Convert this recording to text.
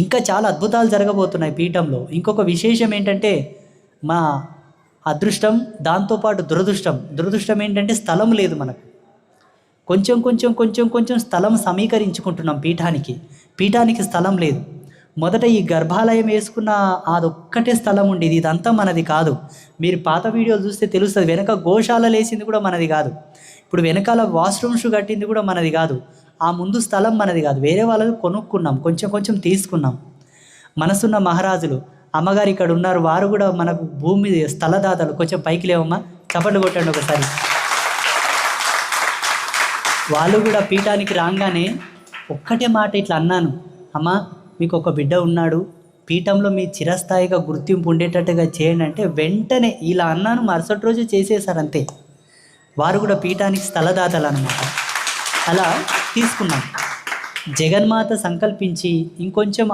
ఇంకా చాలా అద్భుతాలు జరగబోతున్నాయి పీఠంలో. ఇంకొక విశేషం ఏంటంటే మా అదృష్టం, దాంతోపాటు దురదృష్టం ఏంటంటే స్థలం లేదు మనకు. కొంచెం స్థలం సమీకరించుకుంటున్నాం పీఠానికి స్థలం లేదు. మొదట ఈ గర్భాలయం వేసుకున్న అదొక్కటే స్థలం ఉండేది, ఇదంతా మనది కాదు. మీరు పాత వీడియోలు చూస్తే తెలుస్తుంది, వెనక గోశాల లేసింది కూడా మనది కాదు. ఇప్పుడు వెనకాల వాష్రూమ్స్ కట్టింది కూడా మనది కాదు. ఆ ముందు స్థలం మనది కాదు, వేరే వాళ్ళది కొనుక్కున్నాం, కొంచెం తీసుకున్నాం. మనసున్న మహారాజులు అమ్మగారు ఇక్కడ ఉన్నారు, వారు కూడా మనకు భూమి స్థలదాతలు. కొంచెం పైకి లేవమ్మా, చప్పట్లు కొట్టండి ఒకసారి. వాళ్ళు కూడా పీఠానికి రాగానే ఒక్కటే మాట ఇట్లా అన్నాను, అమ్మా మీకు ఒక బిడ్డ ఉన్నాడు, పీఠంలో మీ చిరస్థాయిగా గుర్తింపు ఉండేటట్టుగా చేయండి అంటే వెంటనే ఇలా అన్నాను, మరుసటి రోజు చేసేసారు అంతే. వారు కూడా పీఠానికి స్థలదాతలు అన్నమాట. అలా తీసుకున్నాం. జగన్మాత సంకల్పించి ఇంకొంచెం